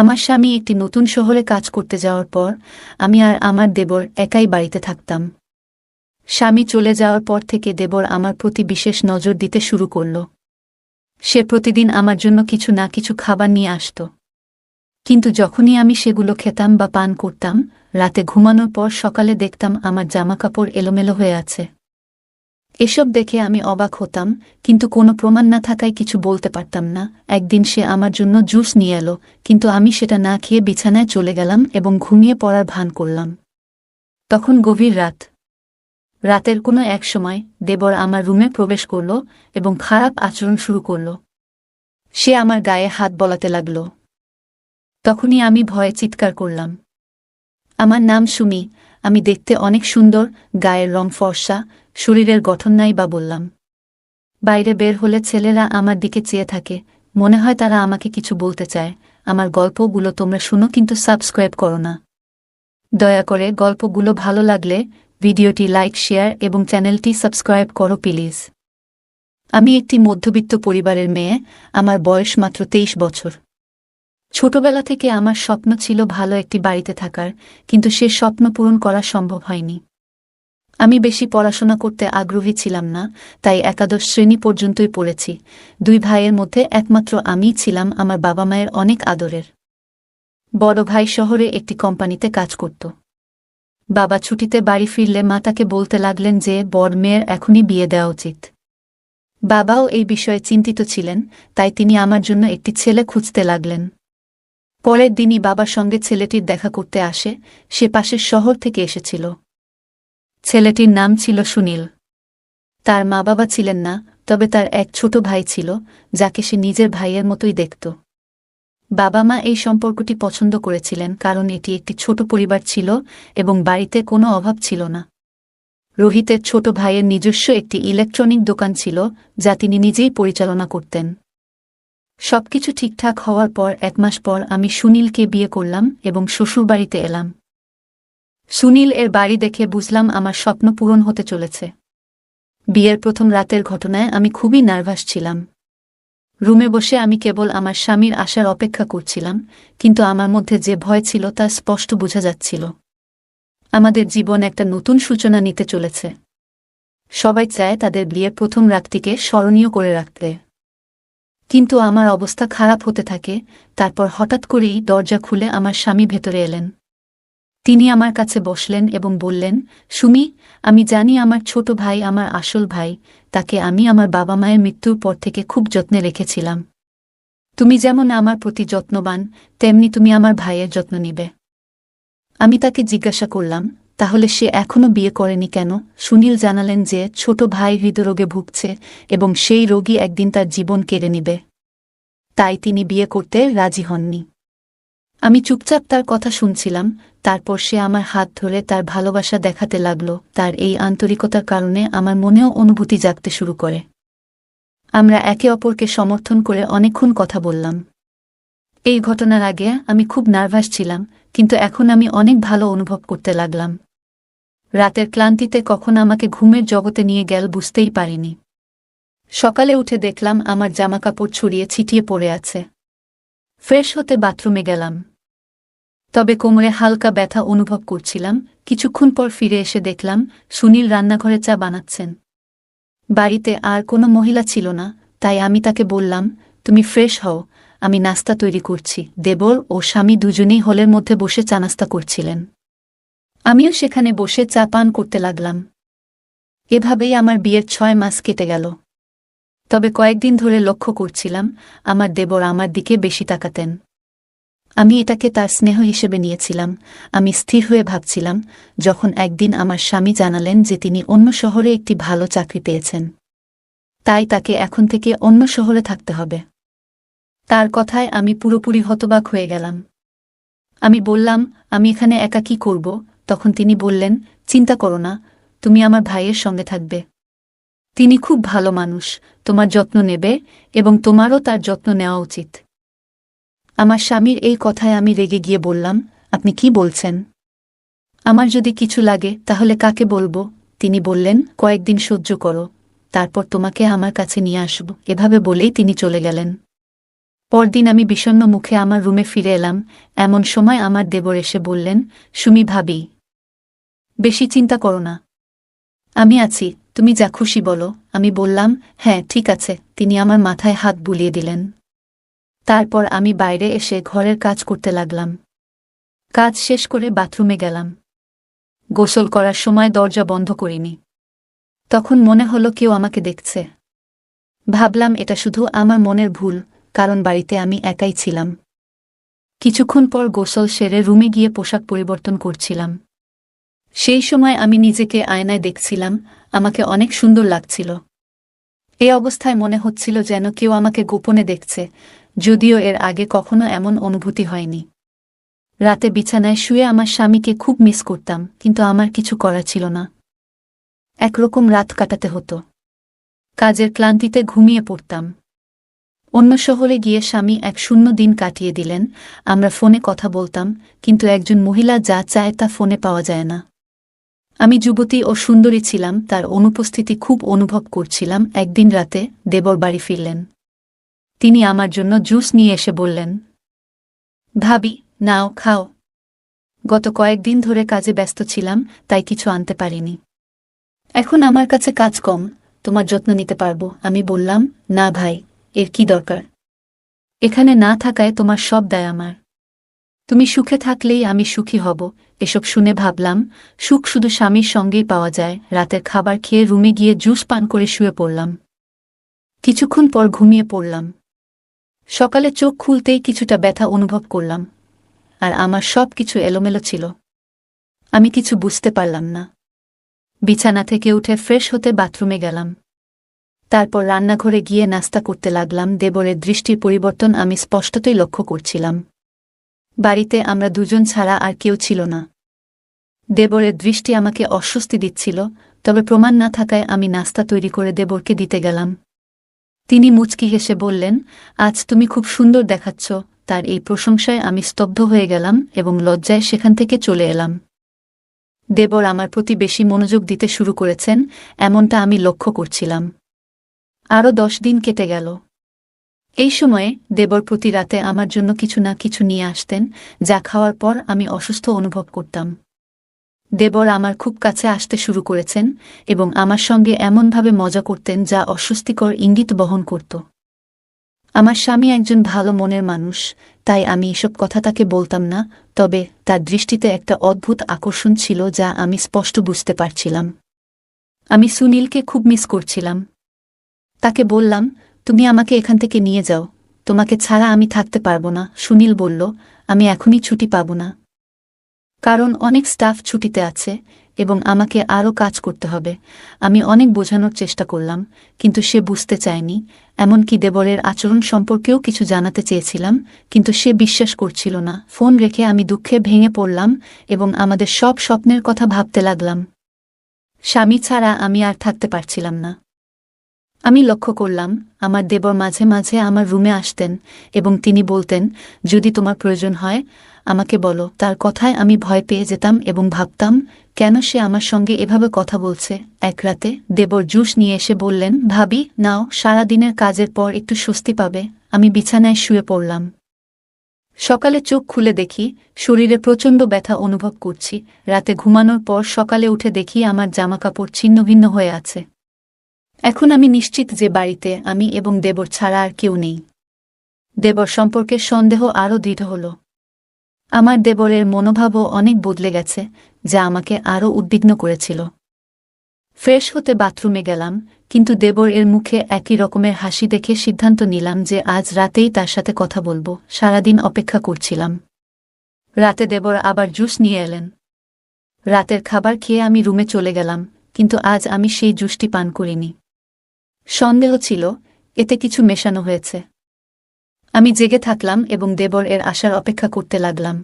আমার স্বামী একটি নতুন শহরে কাজ করতে যাওয়ার পর আমি আর আমার দেবর একাই বাড়িতে থাকতাম। স্বামী চলে যাওয়ার পর থেকে দেবর আমার প্রতি বিশেষ নজর দিতে শুরু করল। সে প্রতিদিন আমার জন্য কিছু না কিছু খাবার নিয়ে আসত। কিন্তু যখনই আমি সেগুলো খেতাম বা পান করতাম, রাতে ঘুমানোর পর সকালে দেখতাম আমার জামাকাপড় এলোমেলো হয়ে আছে। এসব দেখে আমি অবাক হতাম, কিন্তু কোনো প্রমাণ না থাকায় কিছু বলতে পারতাম না। একদিন সে আমার জন্য জুস নিয়ে এলো, কিন্তু আমি সেটা না খেয়ে বিছানায় চলে গেলাম এবং ঘুমিয়ে পড়ার ভান করলাম। তখন গভীর রাত। রাতের কোনো এক সময় দেবর আমার রুমে প্রবেশ করল এবং খারাপ আচরণ শুরু করল। সে আমার গায়ে হাত বলাতে লাগল। তখনই আমি ভয়ে চিৎকার করলাম। আমার নাম সুমি, আমি দেখতে অনেক সুন্দর, গায়ের রং ফর্সা, শরীরের গঠন নাই বা বললাম। বাইরে বের হলে ছেলেরা আমার দিকে চেয়ে থাকে, মনে হয় তারা আমাকে কিছু বলতে চায়। আমার গল্পগুলো তোমরা শুনো, কিন্তু সাবস্ক্রাইব করো না। দয়া করে গল্পগুলো ভালো লাগলে ভিডিওটি লাইক, শেয়ার এবং চ্যানেলটি সাবস্ক্রাইব করো প্লিজ। আমি একটি মধ্যবিত্ত পরিবারের মেয়ে, আমার বয়স মাত্র 23 বছর। ছোটবেলা থেকে আমার স্বপ্ন ছিল ভালো একটি বাড়িতে থাকার, কিন্তু সে স্বপ্ন পূরণ করা সম্ভব হয়নি। আমি বেশি পড়াশোনা করতে আগ্রহী ছিলাম না, তাই একাদশ শ্রেণী পর্যন্তই পড়েছি। 2 ভাইয়ের মধ্যে একমাত্র আমিই ছিলাম আমার বাবা মায়ের অনেক আদরের। বড় ভাই শহরে একটি কোম্পানিতে কাজ করত। বাবা ছুটিতে বাড়ি ফিরলে মা তাকে বলতে লাগলেন যে বড় মেয়ের এখনই বিয়ে দেওয়া উচিত। বাবাও এই বিষয়ে চিন্তিত ছিলেন, তাই তিনি আমার জন্য একটি ছেলে খুঁজতে লাগলেন। পরের দিনই বাবার সঙ্গে ছেলেটির দেখা করতে আসে। সে পাশের শহর থেকে এসেছিল। ছেলেটির নাম ছিল সুনীল। তার মা বাবা ছিলেন না, তবে তার এক ছোট ভাই ছিল, যাকে সে নিজের ভাইয়ের মতোই দেখত। বাবা মা এই সম্পর্কটি পছন্দ করেছিলেন কারণ এটি একটি ছোট পরিবার ছিল এবং বাড়িতে কোনো অভাব ছিল না। রোহিতের ছোট ভাইয়ের নিজস্ব একটি ইলেকট্রনিক দোকান ছিল, যা তিনি নিজেই পরিচালনা করতেন। সবকিছু ঠিকঠাক হওয়ার পর 1 মাস পর আমি সুনীলকে বিয়ে করলাম এবং শ্বশুরবাড়িতে এলাম। সুনীল এর বাড়ি দেখে বুঝলাম আমার স্বপ্ন পূরণ হতে চলেছে। বিয়ের প্রথম রাতের ঘটনায় আমি খুবই নার্ভাস ছিলাম। রুমে বসে আমি কেবল আমার স্বামীর আসার অপেক্ষা করছিলাম, কিন্তু আমার মধ্যে যে ভয় ছিল তা স্পষ্ট বোঝা যাচ্ছিল। আমাদের জীবন একটা নতুন সূচনা নিতে চলেছে। সবাই চায় তাদের বিয়ের প্রথম রাতটিকে স্মরণীয় করে রাখতে। কিন্তু আমার অবস্থা খারাপ হতে থাকে। তারপর হঠাৎ করেই দরজা খুলে আমার স্বামী ভেতরে এলেন। তিনি আমার কাছে বসলেন এবং বললেন, সুমি, আমি জানি আমার ছোট ভাই আমার আসল ভাই, তাকে আমি আমার বাবা মায়ের মৃত্যুর পর থেকে খুব যত্নে রেখেছিলাম। তুমি যেমন আমার প্রতি যত্নবান, তেমনি তুমি আমার ভাইয়ের যত্ন নিবে। আমি তাকে জিজ্ঞাসা করলাম, তাহলে সে এখনো বিয়ে করেনি কেন? সুনীল জানালেন যে ছোট ভাই হৃদরোগে ভুগছে এবং সেই রোগী একদিন তার জীবন কেড়ে নিবে। তাই তিনি বিয়ে করতে রাজি হননি। আমি চুপচাপ তার কথা শুনছিলাম। তারপর সে আমার হাত ধরে তার ভালোবাসা দেখাতে লাগল। তার এই আন্তরিকতার কারণে আমার মনেও অনুভূতি জাগতে শুরু করে। আমরা একে অপরকে সমর্থন করে অনেকক্ষণ কথা বললাম। এই ঘটনার আগে আমি খুব নার্ভাস ছিলাম, কিন্তু এখন আমি অনেক ভালো অনুভব করতে লাগলাম। রাতের ক্লান্তিতে কখন আমাকে ঘুমের জগতে নিয়ে গেল বুঝতেই পারিনি। সকালে উঠে দেখলাম আমার জামাকাপড় ছড়িয়ে ছিটিয়ে পড়ে আছে। ফ্রেশ হতে বাথরুমে গেলাম, তবে কোমরে হালকা ব্যথা অনুভব করছিলাম। কিছুক্ষণ পর ফিরে এসে দেখলাম সুনীল রান্নাঘরে চা বানাচ্ছেন। বাড়িতে আর কোনো মহিলা ছিল না, তাই আমি তাকে বললাম, তুমি ফ্রেশ হও, আমি নাস্তা তৈরি করছি। দেবর ও স্বামী দুজনেই হলের মধ্যে বসে চা নাস্তা করছিলেন। আমিও সেখানে বসে চা পান করতে লাগলাম। এভাবেই আমার বিয়ের 6 মাস কেটে গেল। তবে কয়েকদিন ধরে লক্ষ্য করছিলাম আমার দেবর আমার দিকে বেশি তাকাতেন। আমি এটাকে তার স্নেহ হিসেবে নিয়েছিলাম। আমি স্থির হয়ে ভাবছিলাম, যখন একদিন আমার স্বামী জানালেন যে তিনি অন্য শহরে একটি ভালো চাকরি পেয়েছেন, তাই তাকে এখন থেকে অন্য শহরে থাকতে হবে। তার কথায় আমি পুরোপুরি হতবাক হয়ে গেলাম। আমি বললাম, আমি এখানে একা কি করব? তখন তিনি বললেন, চিন্তা করো না, তুমি আমার ভাইয়ের সঙ্গে থাকবে। তিনি খুব ভালো মানুষ, তোমার যত্ন নেবে এবং তোমারও তার যত্ন নেওয়া উচিত। আমার স্বামীর এই কথায় আমি রেগে গিয়ে বললাম, আপনি কি বলছেন? আমার যদি কিছু লাগে তাহলে কাকে বলবো? তিনি বললেন, কয়েকদিন সহ্য করো, তারপর তোমাকে আমার কাছে নিয়ে আসব। এভাবে বলেই তিনি চলে গেলেন। পরদিন আমি বিষণ্ণ মুখে আমার রুমে ফিরে এলাম। এমন সময় আমার দেবর এসে বললেন, সুমি ভাবি, বেশি চিন্তা করো না, আমি আছি, তুমি যা খুশি বলো। আমি বললাম, হ্যাঁ ঠিক আছে। তিনি আমার মাথায় হাত বুলিয়ে দিলেন। তারপর আমি বাইরে এসে ঘরের কাজ করতে লাগলাম। কাজ শেষ করে বাথরুমে গেলাম। গোসল করার সময় দরজা বন্ধ করিনি। তখন মনে হলো কেউ আমাকে দেখছে। ভাবলাম এটা শুধু আমার মনের ভুল, কারণ বাড়িতে আমি একাই ছিলাম। কিছুক্ষণ পর গোসল সেরে রুমে গিয়ে পোশাক পরিবর্তন করছিলাম। সেই সময় আমি নিজেকে আয়নায় দেখছিলাম, আমাকে অনেক সুন্দর লাগছিল। এই অবস্থায় মনে হচ্ছিল যেন কেউ আমাকে গোপনে দেখছে, যদিও এর আগে কখনো এমন অনুভূতি হয়নি। রাতে বিছানায় শুয়ে আমার স্বামীকে খুব মিস করতাম, কিন্তু আমার কিছু করার ছিল না। একরকম রাত কাটাতে হতো। কাজের ক্লান্তিতে ঘুমিয়ে পড়তাম। অন্য শহরে গিয়ে স্বামী এক শূন্য দিন কাটিয়ে দিলেন। আমরা ফোনে কথা বলতাম, কিন্তু একজন মহিলা যা চায় তা ফোনে পাওয়া যায় না। আমি যুবতী ও সুন্দরী ছিলাম, তার অনুপস্থিতি খুব অনুভব করছিলাম। একদিন রাতে দেবর বাড়ি ফিরলেন। তিনি আমার জন্য জুস নিয়ে এসে বললেন, ভাবি, নাও খাও। গত কয়েকদিন ধরে কাজে ব্যস্ত ছিলাম, তাই কিছু আনতে পারিনি। এখন আমার কাছে কাজ কম, তোমার যত্ন নিতে পারবো। আমি বললাম, না ভাই, এর কি দরকার? এখানে না থাকায় তোমার সব দায় আমার। তুমি সুখে থাকলেই আমি সুখী হব। এসব শুনে ভাবলাম, সুখ শুধু স্বামীর সঙ্গেই পাওয়া যায়। রাতের খাবার খেয়ে রুমে গিয়ে জুস পান করে শুয়ে পড়লাম। কিছুক্ষণ পর ঘুমিয়ে পড়লাম। সকালে চোখ খুলতেই কিছুটা ব্যথা অনুভব করলাম, আর আমার সব কিছু এলোমেলো ছিল। আমি কিছু বুঝতে পারলাম না। বিছানা থেকে উঠে ফ্রেশ হতে বাথরুমে গেলাম। তারপর রান্নাঘরে গিয়ে নাস্তা করতে লাগলাম। দেবরের দৃষ্টির পরিবর্তন আমি স্পষ্টতই লক্ষ্য করছিলাম। বাড়িতে আমরা দুজন ছাড়া আর কেউ ছিল না। দেবরের দৃষ্টি আমাকে অস্বস্তি দিচ্ছিল, তবে প্রমাণ না থাকায় আমি নাস্তা তৈরি করে দেবরকে দিতে গেলাম। তিনি মুচকি হেসে বললেন, আজ তুমি খুব সুন্দর দেখাচ্ছ। তার এই প্রশংসায় আমি স্তব্ধ হয়ে গেলাম এবং লজ্জায় সেখান থেকে চলে এলাম। দেবর আমার প্রতি বেশি মনোযোগ দিতে শুরু করেছেন, এমনটা আমি লক্ষ্য করছিলাম। আরও 10 দিন কেটে গেল। এই সময়ে দেবর প্রতি রাতে আমার জন্য কিছু না কিছু নিয়ে আসতেন, যা খাওয়ার পর আমি অসুস্থ অনুভব করতাম। দেবর আমার খুব কাছে আসতে শুরু করেছেন এবং আমার সঙ্গে এমনভাবে মজা করতেন যা অস্বস্তিকর ইঙ্গিত বহন করত। আমার স্বামী একজন ভালো মনের মানুষ, তাই আমি এসব কথা তাকে বলতাম না, তবে তার দৃষ্টিতে একটা অদ্ভুত আকর্ষণ ছিল যা আমি স্পষ্ট বুঝতে পারছিলাম। আমি সুনীলকে খুব মিস করছিলাম। তাকে বললাম, তুমি আমাকে এখান থেকে নিয়ে যাও, তোমাকে ছাড়া আমি থাকতে পারবো না। সুনীল বলল, আমি এখনই ছুটি পাব না, কারণ অনেক স্টাফ ছুটিতে আছে এবং আমাকে আরও কাজ করতে হবে। আমি অনেক বোঝানোর চেষ্টা করলাম, কিন্তু সে বুঝতে চায়নি। এমনকি দেবরের আচরণ সম্পর্কেও কিছু জানাতে চেয়েছিলাম, কিন্তু সে বিশ্বাস করছিল না। ফোন রেখে আমি দুঃখে ভেঙে পড়লাম এবং আমাদের সব স্বপ্নের কথা ভাবতে লাগলাম। স্বামী ছাড়া আমি আর থাকতে পারছিলাম না। আমি লক্ষ্য করলাম, আমার দেবর মাঝে মাঝে আমার রুমে আসতেন এবং তিনি বলতেন, যদি তোমার প্রয়োজন হয় আমাকে বলো। তার কথায় আমি ভয় পেয়ে যেতাম এবং ভাবতাম, কেন সে আমার সঙ্গে এভাবে কথা বলছে। এক রাতে দেবর জুস নিয়ে এসে বললেন, ভাবি, নাও, সারাদিনের কাজের পর একটু স্বস্তি পাবে। আমি বিছানায় শুয়ে পড়লাম। সকালে চোখ খুলে দেখি শরীরে প্রচণ্ড ব্যথা অনুভব করছি। রাতে ঘুমানোর পর সকালে উঠে দেখি আমার জামাকাপড় ছিন্নভিন্ন হয়ে আছে। এখন আমি নিশ্চিত যে বাড়িতে আমি এবং দেবর ছাড়া আর কেউ নেই। দেবর সম্পর্কে সন্দেহ আরও দৃঢ় হল। আমার দেবরের মনোভাবও অনেক বদলে গেছে, যা আমাকে আরও উদ্বিগ্ন করেছিল। ফ্রেশ হতে বাথরুমে গেলাম, কিন্তু দেবর এর মুখে একই রকমের হাসি দেখে সিদ্ধান্ত নিলাম যে আজ রাতেই তার সাথে কথা বলবো। সারাদিন অপেক্ষা করছিলাম। রাতে দেবর আবার জুস নিয়ে এলেন। রাতের খাবার খেয়ে আমি রুমে চলে গেলাম, কিন্তু আজ আমি সেই জুসটি পান করিনি। সন্দেহ ছিল এতে কিছু মেশানো হয়েছে। আমি জেগে থাকলাম এবং দেবর এর আসার অপেক্ষা করতে লাগলাম।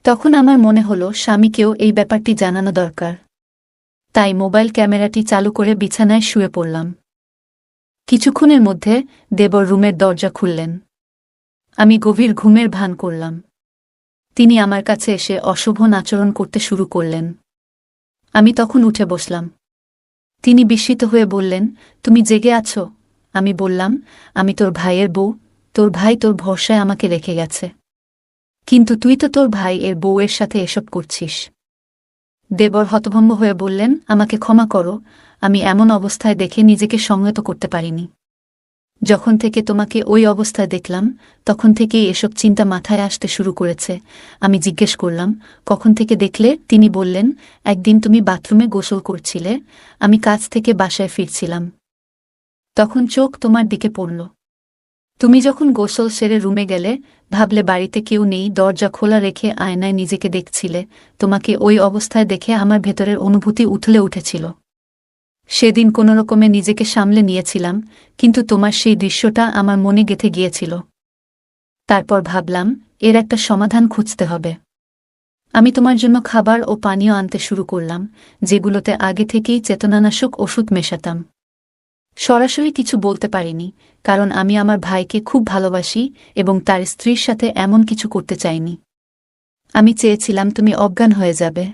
তখন আমার মনে হলো স্বামীকেও এই ব্যাপারটি জানানো দরকার। তাই মোবাইল ক্যামেরাটি চালু করে বিছানায় শুয়ে পড়লাম। কিছুক্ষণের মধ্যে দেবর রুমের দরজা খুললেন। আমি গভীর ঘুমের ভান করলাম। তিনি আমার কাছে এসে অশোভন আচরণ করতে শুরু করলেন। আমি তখন উঠে বসলাম। তিনি বিস্মিত হয়ে বললেন, তুমি জেগে আছো? আমি বললাম, আমি তোর ভাইয়ের বউ, তোর ভাই তোর ভরসায় আমাকে রেখে গেছে, কিন্তু তুই তো তোর ভাই এর বউয়ের সাথে এসব করছিস। দেবর হতভম্ব হয়ে বললেন, আমাকে ক্ষমা করো, আমি এমন অবস্থায় দেখে নিজেকে সংযত করতে পারিনি। যখন থেকে তোমাকে ওই অবস্থায় দেখলাম তখন থেকেই এসব চিন্তা মাথায় আসতে শুরু করেছে। আমি জিজ্ঞেস করলাম, কখন থেকে দেখলে? তিনি বললেন, একদিন তুমি বাথরুমে গোসল করছিলে, আমি কাজ থেকে বাসায় ফিরছিলাম, তখন চোখ তোমার দিকে পড়ল। তুমি যখন গোসল সেরে রুমে গেলে, ভাবলে বাড়িতে কেউ নেই, দরজা খোলা রেখে আয়নায় নিজেকে দেখছিলে। তোমাকে ওই অবস্থায় দেখে আমার ভেতরের অনুভূতি উথলে উঠেছিল। সেদিন কোনোরকমে নিজেকে সামলে নিয়েছিলাম, কিন্তু তোমার সেই দৃশ্যটা আমার মনে গেঁথে গিয়েছিল। তারপর ভাবলাম, এর একটা সমাধান খুঁজতে হবে। আমি তোমার জন্য খাবার ও পানীয় আনতে শুরু করলাম, যেগুলোতে আগে থেকেই চেতনানাশক ওষুধ মেশাতাম। সরাসরি কিছু বলতে পারিনি, কারণ আমি আমার ভাইকে খুব ভালোবাসি এবং তার স্ত্রীর সাথে এমন কিছু করতে চাইনি। আমি চেয়েছিলাম তুমি অজ্ঞান হয়ে যাবে,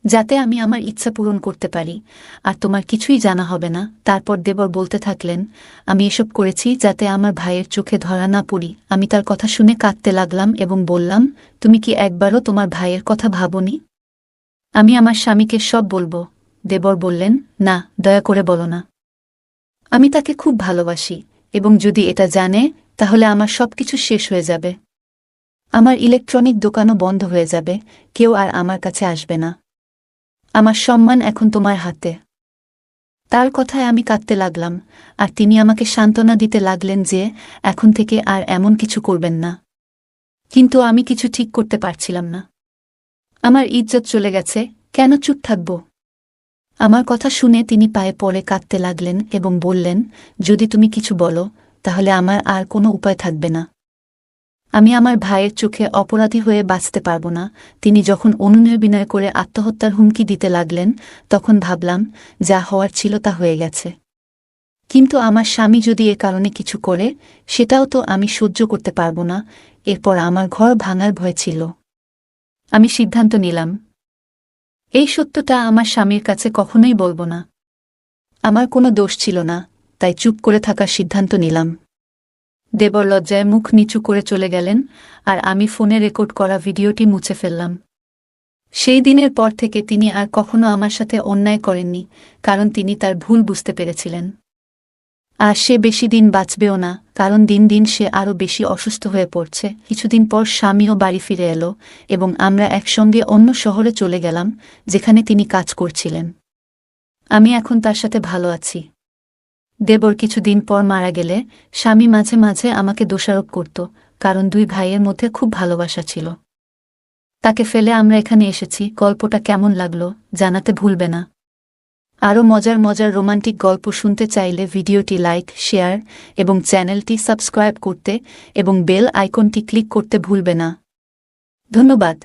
যাতে আমি আমার ইচ্ছা পূরণ করতে পারি, আর তোমার কিছুই জানা হবে না। তারপর দেবর বলতে থাকলেন, আমি এসব করেছি যাতে আমার ভাইয়ের চোখে ধরা না পড়ি। আমি তার কথা শুনে কাঁদতে লাগলাম এবং বললাম, তুমি কি একবারও তোমার ভাইয়ের কথা ভাবনি? আমি আমার স্বামীকে সব বলবো। দেবর বললেন, না, দয়া করে বলো না। আমি তাকে খুব ভালোবাসি, এবং যদি এটা জানে তাহলে আমার সবকিছু শেষ হয়ে যাবে। আমার ইলেকট্রনিক দোকানও বন্ধ হয়ে যাবে, কেউ আর আমার কাছে আসবে না। আমার সম্মান এখন তোমার হাতে। তার কথায় আমি কাঁদতে লাগলাম, আর তিনি আমাকে সান্ত্বনা দিতে লাগলেন যে এখন থেকে আর এমন কিছু করবেন না। কিন্তু আমি কিছু ঠিক করতে পারছিলাম না। আমার ইজ্জত চলে গেছে, কেন চুপ থাকব? আমার কথা শুনে তিনি পায়ে পড়ে কাঁদতে লাগলেন এবং বললেন, যদি তুমি কিছু বলো তাহলে আমার আর কোনো উপায় থাকবে না। আমি আমার ভাইয়ের চোখে অপরাধী হয়ে বাঁচতে পারব না। তিনি যখন অনুনয় বিনয় করে আত্মহত্যার হুমকি দিতে লাগলেন, তখন ভাবলাম, যা হওয়ার ছিল তা হয়ে গেছে। কিন্তু আমার স্বামী যদি এ কারণে কিছু করে, সেটাও তো আমি সহ্য করতে পারব না। এরপর আমার ঘর ভাঙার ভয় ছিল। আমি সিদ্ধান্ত নিলাম, এই সত্যটা আমার স্বামীর কাছে কখনোই বলব না। আমার কোনো দোষ ছিল না, তাই চুপ করে থাকার সিদ্ধান্ত নিলাম। দেবর লজ্জায় মুখ নিচু করে চলে গেলেন, আর আমি ফোনে রেকর্ড করা ভিডিওটি মুছে ফেললাম। সেই দিনের পর থেকে তিনি আর কখনো আমার সাথে অন্যায় করেননি, কারণ তিনি তার ভুল বুঝতে পেরেছিলেন। আর সে বেশি দিন বাঁচবেও না, কারণ দিন দিন সে আরও বেশি অসুস্থ হয়ে পড়ছে। কিছুদিন পর স্বামীও বাড়ি ফিরে এলো, এবং আমরা একসঙ্গে অন্য শহরে চলে গেলাম, যেখানে তিনি কাজ করছিলেন। আমি এখন তার সাথে ভালো আছি। দেবর কিছুদিন পর মারা গেলে স্বামী মাঝে মাঝে আমাকে দোষারোপ করত, কারণ দুই ভাইয়ের মধ্যে খুব ভালোবাসা ছিল। তাকে ফেলে আমরা এখানে এসেছি। গল্পটা কেমন লাগলো জানাতে ভুলবে না। আরও মজার মজার রোমান্টিক গল্প শুনতে চাইলে ভিডিওটি লাইক, শেয়ার এবং চ্যানেলটি সাবস্ক্রাইব করতে এবং বেল আইকনটি ক্লিক করতে ভুলবে না। ধন্যবাদ।